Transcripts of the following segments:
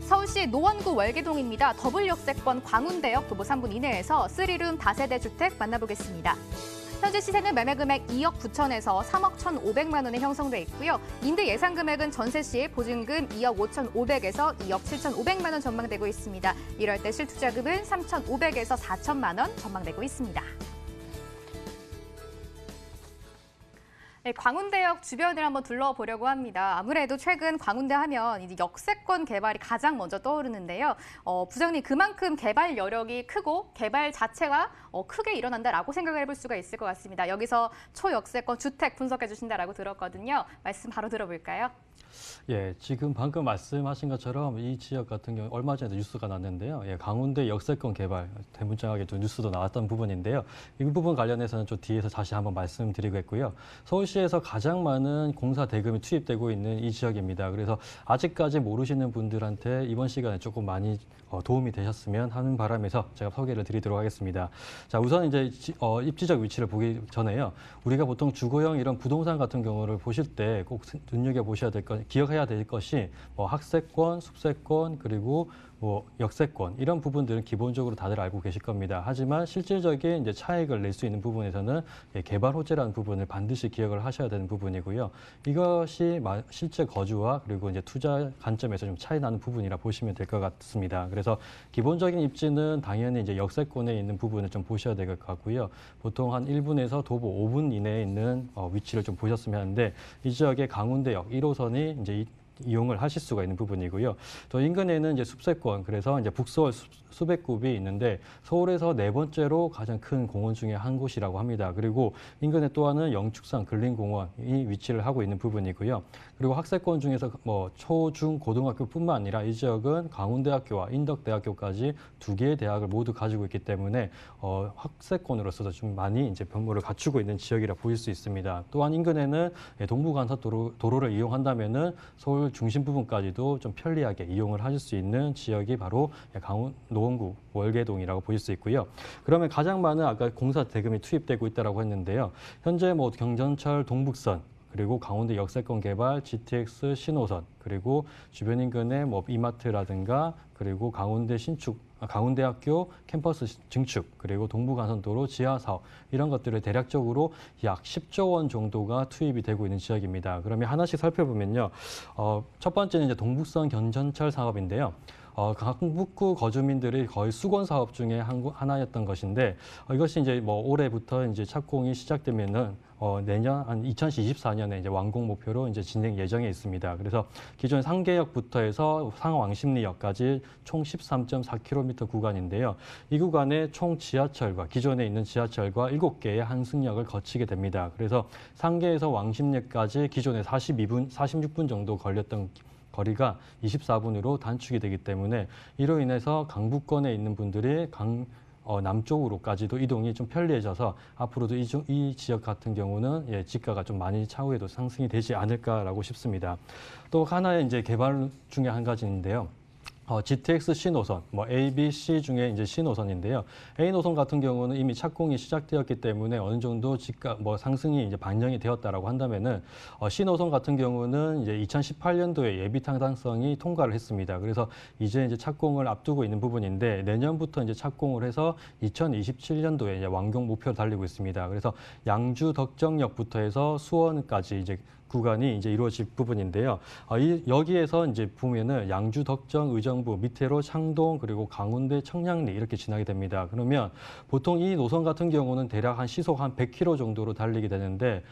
서울시 노원구 월계동입니다. 더블 역세권 광운대역 도보 3분 이내에서 3룸 다세대 주택 만나보겠습니다. 현재 시세는 매매 금액 2억 9천에서 3억 1,500만 원에 형성돼 있고요. 임대 예상 금액은 전세 시 보증금 2억 5,500에서 2억 7,500만 원 전망되고 있습니다. 이럴 때 실투자금은 3,500에서 4천만 원 전망되고 있습니다. 네, 광운대역 주변을 한번 둘러보려고 합니다. 아무래도 최근 광운대 하면 이제 역세권 개발이 가장 먼저 떠오르는데요. 부장님, 그만큼 개발 여력이 크고 개발 자체가 크게 일어난다라고 생각을 해볼 수가 있을 것 같습니다. 여기서 초역세권 주택 분석해 주신다라고 들었거든요. 말씀 바로 들어볼까요? 예, 지금 방금 말씀하신 것처럼 이 지역 같은 경우 얼마 전에도 뉴스가 났는데요. 예, 강운대 역세권 개발 대문짝하게 좀 뉴스도 나왔던 부분인데요. 이 부분 관련해서는 좀 뒤에서 다시 한번 말씀드리겠고요. 서울시에서 가장 많은 공사 대금이 투입되고 있는 이 지역입니다. 그래서 아직까지 모르시는 분들한테 이번 시간에 조금 많이 도움이 되셨으면 하는 바람에서 제가 소개를 드리도록 하겠습니다. 자, 우선 이제 입지적 위치를 보기 전에요. 우리가 보통 주거형 이런 부동산 같은 경우를 보실 때 꼭 눈여겨보셔야 될 것, 기억해야 될 것이 학세권, 숲세권, 그리고 역세권 이런 부분들은 기본적으로 다들 알고 계실 겁니다. 하지만 실질적인 이제 차익을 낼 수 있는 부분에서는 개발 호재라는 부분을 반드시 기억을 하셔야 되는 부분이고요. 이것이 실제 거주와 그리고 이제 투자 관점에서 좀 차이 나는 부분이라 보시면 될 것 같습니다. 그래서 기본적인 입지는 당연히 이제 역세권에 있는 부분을 좀 보셔야 될 것 같고요. 보통 한 1분에서 도보 5분 이내에 있는 위치를 좀 보셨으면 하는데 이 지역의 강운대역 1호선이 이제 이용을 하실 수가 있는 부분이고요. 또 인근에는 이제 숲세권, 그래서 이제 북서울 수백굽이 있는데 서울에서 네 번째로 가장 큰 공원 중에 한 곳이라고 합니다. 그리고 인근에 또 하나는 영축산 근린공원이 위치를 하고 있는 부분이고요. 그리고 학세권 중에서 초, 중, 고등학교뿐만 아니라 이 지역은 강원대학교와 인덕대학교까지 두 개의 대학을 모두 가지고 있기 때문에 학세권으로서도 좀 많이 이제 변모를 갖추고 있는 지역이라 보일 수 있습니다. 또한 인근에는 동부간선도로를 이용한다면은 서울 중심 부분까지도 좀 편리하게 이용을 하실 수 있는 지역이 바로 노원구 월계동이라고 보실 수 있고요. 그러면 가장 많은 아까 공사 대금이 투입되고 있다고 했는데요. 현재 경전철 동북선, 그리고 강원대 역세권 개발, GTX 신호선, 그리고 주변 인근의 이마트라든가 그리고 강원대학교 캠퍼스 증축, 그리고 동부간선도로 지하 사업 이런 것들을 대략적으로 약 10조 원 정도가 투입이 되고 있는 지역입니다. 그러면 하나씩 살펴보면요. 첫 번째는 이제 동북선 견전철 사업인데요. 강북구 거주민들이 거의 수건 사업 중에 하나였던 것인데 이것이 이제 올해부터 이제 착공이 시작되면은 내년 한 2024년에 이제 완공 목표로 이제 진행 예정에 있습니다. 그래서 기존 상계역부터 해서 상왕십리역까지 총 13.4km 구간인데요. 이 구간에 총 지하철과 기존에 있는 지하철과 7개의 환승역을 거치게 됩니다. 그래서 상계에서 왕십리까지 기존에 46분 정도 걸렸던 거리가 24분으로 단축이 되기 때문에 이로 인해서 강북권에 있는 분들이 남쪽으로까지도 이동이 좀 편리해져서 앞으로도 이 지역 같은 경우는 지가가 좀 많이 차후에도 상승이 되지 않을까라고 싶습니다. 또 하나의 이제 개발 중에 한 가지인데요. GTX 신호선, A, B, C 중에 이제 신호선인데요. A 노선 같은 경우는 이미 착공이 시작되었기 때문에 어느 정도 지가 상승이 이제 반영이 되었다라고 한다면은 신호선 같은 경우는 이제 2018년도에 예비 타당성이 통과를 했습니다. 그래서 이제 착공을 앞두고 있는 부분인데 내년부터 이제 착공을 해서 2027년도에 이제 완공 목표를 달리고 있습니다. 그래서 양주 덕정역부터 해서 수원까지 이제 구간이 이제 이루어질 부분인데요. 여기에서 이제 보면은 양주, 덕정, 의정부 밑으로 창동 그리고 강원대, 청량리 이렇게 지나게 됩니다. 그러면 보통 이 노선 같은 경우는 대략 한 시속 한 100km 정도로 달리게 되는데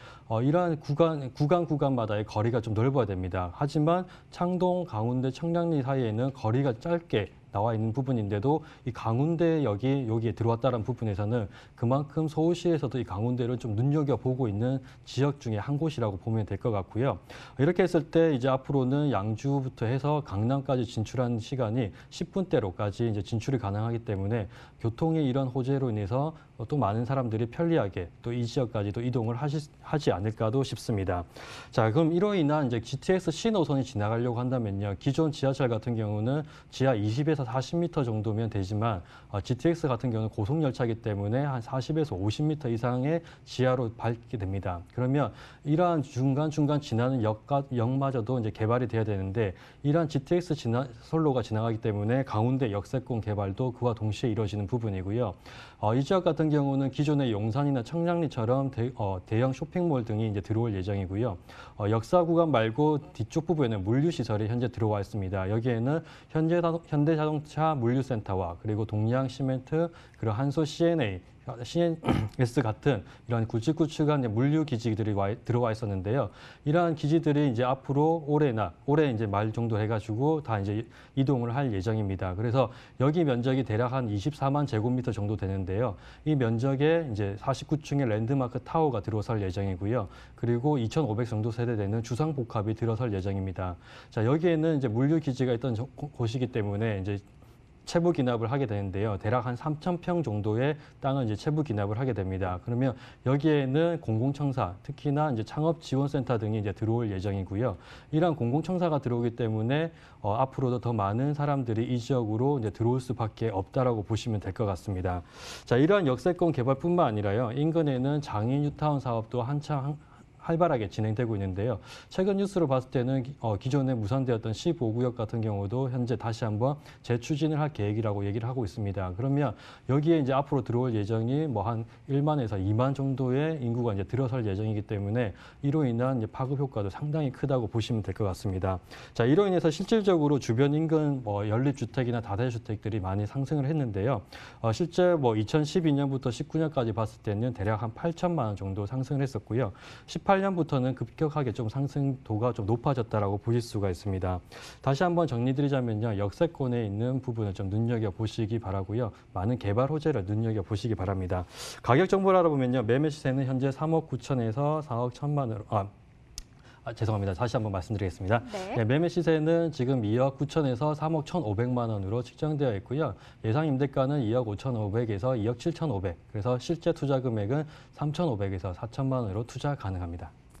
이러한 구간마다의 거리가 좀 넓어야 됩니다. 하지만 창동, 강원대, 청량리 사이에는 거리가 짧게 나와 있는 부분인데도 이 강운대역이 여기에 들어왔다는 부분에서는 그만큼 서울시에서도 이 강운대를 좀 눈여겨보고 있는 지역 중에 한 곳이라고 보면 될 것 같고요. 이렇게 했을 때 이제 앞으로는 양주부터 해서 강남까지 진출하는 시간이 10분대로까지 이제 진출이 가능하기 때문에 교통의 이런 호재로 인해서 또 많은 사람들이 편리하게 또 이 지역까지도 이동을 하지 않을까도 싶습니다. 자, 그럼 이로 인한 이제 GTX 신호선이 지나가려고 한다면요. 기존 지하철 같은 경우는 지하 20에서 30에서 40m 정도면 되지만 GTX 같은 경우는 고속열차이기 때문에 한 40에서 50m 이상의 지하로 밟게 됩니다. 그러면 이러한 중간중간 지나는 역마저도 이제 개발이 돼야 되는데 이러한 GTX 선로가 지나가기 때문에 강운대 역세권 개발도 그와 동시에 이루어지는 부분이고요. 이 지역 같은 경우는 기존의 용산이나 청량리처럼 대형 쇼핑몰 등이 이제 들어올 예정이고요. 역사 구간 말고 뒤쪽 부분에는 물류시설이 현재 들어와 있습니다. 여기에는 현대자동차 물류센터와 그리고 동양시멘트, 그리고 한소 CNS 같은 이런 굵직굵직한 물류 기지들이 들어와 있었는데요. 이러한 기지들이 이제 앞으로 올해 이제 말 정도 해가지고 다 이제 이동을 할 예정입니다. 그래서 여기 면적이 대략 한 24만 제곱미터 정도 되는데요. 이 면적에 이제 49층의 랜드마크 타워가 들어설 예정이고요. 그리고 2,500 정도 세대되는 주상복합이 들어설 예정입니다. 자, 여기에는 이제 물류 기지가 있던 곳이기 때문에 이제 채부 기납을 하게 되는데요. 대략 한 3,000평 정도의 땅을 이제 채부 기납을 하게 됩니다. 그러면 여기에는 공공청사, 특히나 이제 창업지원센터 등이 이제 들어올 예정이고요. 이러한 공공청사가 들어오기 때문에 앞으로도 더 많은 사람들이 이 지역으로 이제 들어올 수밖에 없다라고 보시면 될 것 같습니다. 자, 이러한 역세권 개발뿐만 아니라요. 인근에는 장인 뉴타운 사업도 한창 활발하게 진행되고 있는데요. 최근 뉴스를 봤을 때는 기존에 무산되었던 15구역 같은 경우도 현재 다시 한번 재추진을 할 계획이라고 얘기를 하고 있습니다. 그러면 여기에 이제 앞으로 들어올 예정이 뭐 한 1만에서 2만 정도의 인구가 이제 들어설 예정이기 때문에 이로 인한 이제 파급 효과도 상당히 크다고 보시면 될 것 같습니다. 자, 이로 인해서 실질적으로 주변 인근 연립주택이나 다세대주택들이 많이 상승을 했는데요. 실제 2012년부터 19년까지 봤을 때는 대략 한 8천만 원 정도 상승을 했었고요. 18년부터는 급격하게 좀 상승도가 좀 높아졌다라고 보실 수가 있습니다. 다시 한번 정리드리자면요. 역세권에 있는 부분을 좀 눈여겨보시기 바라고요. 많은 개발 호재를 눈여겨보시기 바랍니다. 가격 정보를 알아보면요. 매매 시세는 현재 3억 9천에서 4억 1천만 원으로 죄송합니다. 다시 한번 말씀드리겠습니다. 네, 매매 시세는 지금 2억 9천에서 3억 1,500만 원으로 측정되어 있고요. 예상 임대가는 2억 5,500에서 2억 7,500. 그래서 실제 투자 금액은 3,500에서 4천만 원으로 투자 가능합니다.